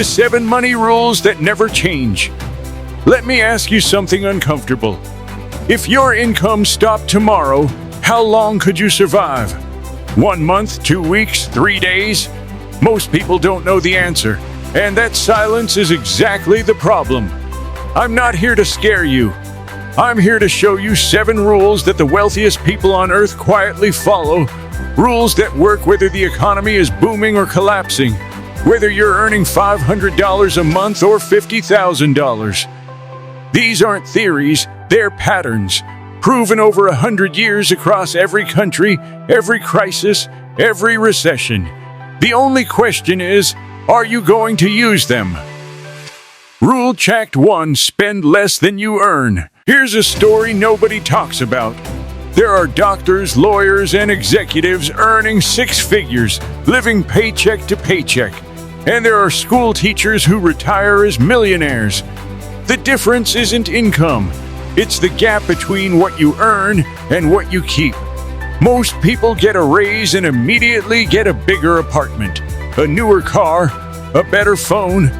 The 7 money rules that never change. Let me ask you something uncomfortable. If your income stopped tomorrow, how long could you survive? 1 month, 2 weeks, 3 days? Most people don't know the answer, and that silence is exactly the problem. I'm not here to scare you. I'm here to show you 7 rules that the wealthiest people on earth quietly follow. Rules that work whether the economy is booming or collapsing, whether you're earning $500 a month or $50,000. These aren't theories, they're patterns, proven over 100 years across every country, every crisis, every recession. The only question is, are you going to use them? Rule Check 1: spend less than you earn. Here's a story nobody talks about. There are doctors, lawyers, and executives earning 6 figures, living paycheck to paycheck. And there are school teachers who retire as millionaires. The difference isn't income. It's the gap between what you earn and what you keep. Most people get a raise and immediately get a bigger apartment, a newer car, a better phone.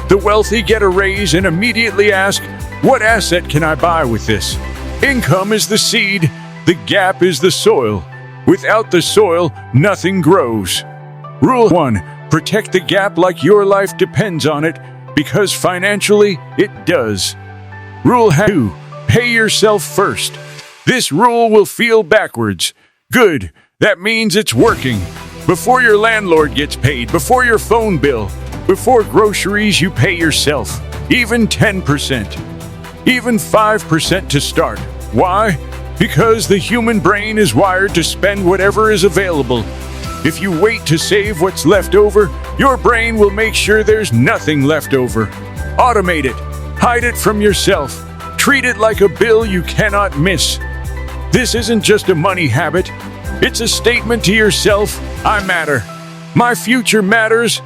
The wealthy get a raise and immediately ask, what asset can I buy with this? Income is the seed, the gap is the soil. Without the soil, nothing grows. Rule 1: protect the gap like your life depends on it, because financially, it does. Rule 2: pay yourself first. This rule will feel backwards. Good, that means it's working. Before your landlord gets paid, before your phone bill, before groceries, you pay yourself. Even 10%. Even 5% to start. Why? Because the human brain is wired to spend whatever is available. If you wait to save what's left over, your brain will make sure there's nothing left over. Automate it. Hide it from yourself. Treat it like a bill you cannot miss. This isn't just a money habit. It's a statement to yourself, I matter. My future matters.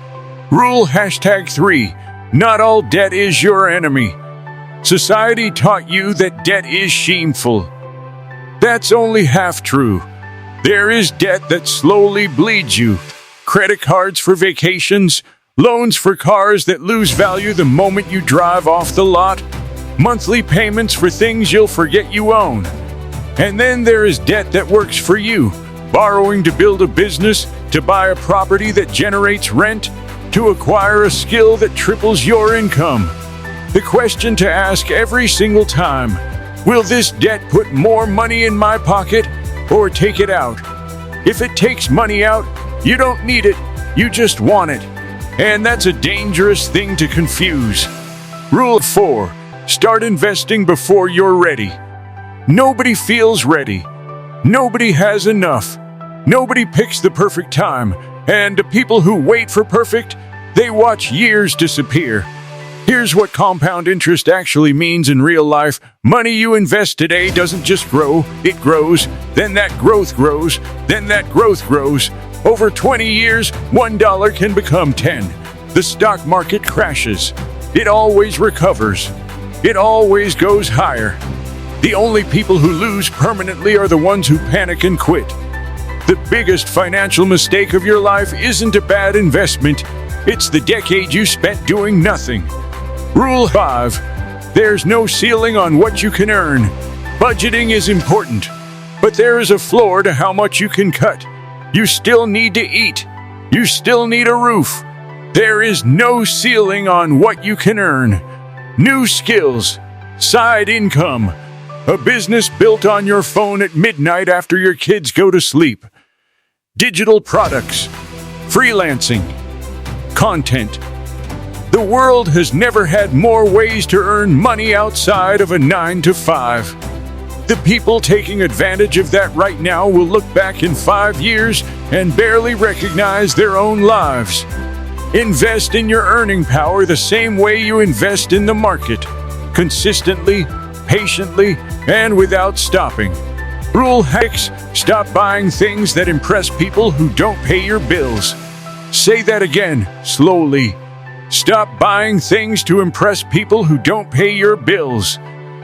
Rule #3: not all debt is your enemy. Society taught you that debt is shameful. That's only half true. There is debt that slowly bleeds you. Credit cards for vacations, loans for cars that lose value the moment you drive off the lot, monthly payments for things you'll forget you own. And then there is debt that works for you, borrowing to build a business, to buy a property that generates rent, to acquire a skill that triples your income. The question to ask every single time: will this debt put more money in my pocket or take it out? If it takes money out, you don't need it, you just want it. And that's a dangerous thing to confuse. Rule 4: start investing before you're ready. Nobody feels ready. Nobody has enough. Nobody picks the perfect time. And the people who wait for perfect, they watch years disappear. Here's what compound interest actually means in real life. Money you invest today doesn't just grow, it grows. Then that growth grows. Then that growth grows. Over 20 years, $1 can become 10. The stock market crashes. It always recovers. It always goes higher. The only people who lose permanently are the ones who panic and quit. The biggest financial mistake of your life isn't a bad investment. It's the decade you spent doing nothing. Rule 5: there's no ceiling on what you can earn. Budgeting is important, but there is a floor to how much you can cut. You still need to eat. You still need a roof. There is no ceiling on what you can earn. New skills, side income, a business built on your phone at midnight after your kids go to sleep. Digital products, freelancing, content. The world has never had more ways to earn money outside of a 9-to-5. The people taking advantage of that right now will look back in 5 years and barely recognize their own lives. Invest in your earning power the same way you invest in the market, consistently, patiently, and without stopping. Rule 6: stop buying things that impress people who don't pay your bills. Say that again, slowly. Stop buying things to impress people who don't pay your bills.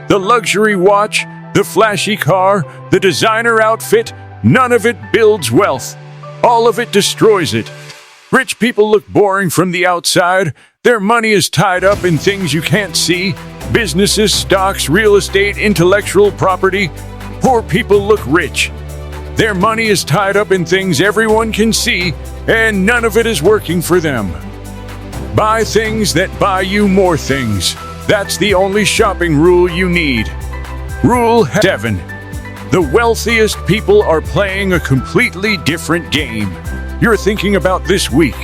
The luxury watch, the flashy car, the designer outfit, none of it builds wealth. All of it destroys it. Rich people look boring from the outside. Their money is tied up in things you can't see: businesses, stocks, real estate, intellectual property. Poor people look rich. Their money is tied up in things everyone can see, and none of it is working for them. Buy things that buy you more things. That's the only shopping rule you need. Rule 7. The wealthiest people are playing a completely different game. You're thinking about this week.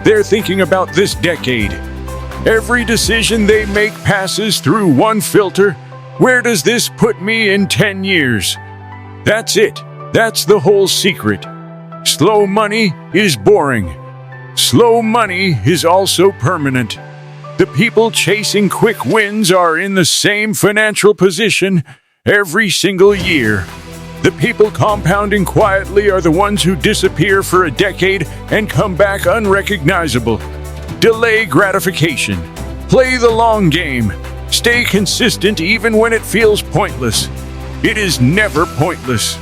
They're thinking about this decade. Every decision they make passes through one filter. Where does this put me in 10 years? That's it. That's the whole secret. Slow money is boring. Slow money is also permanent. The people chasing quick wins are in the same financial position every single year. The people compounding quietly are the ones who disappear for a decade and come back unrecognizable. Delay gratification. Play the long game. Stay consistent even when it feels pointless. It is never pointless.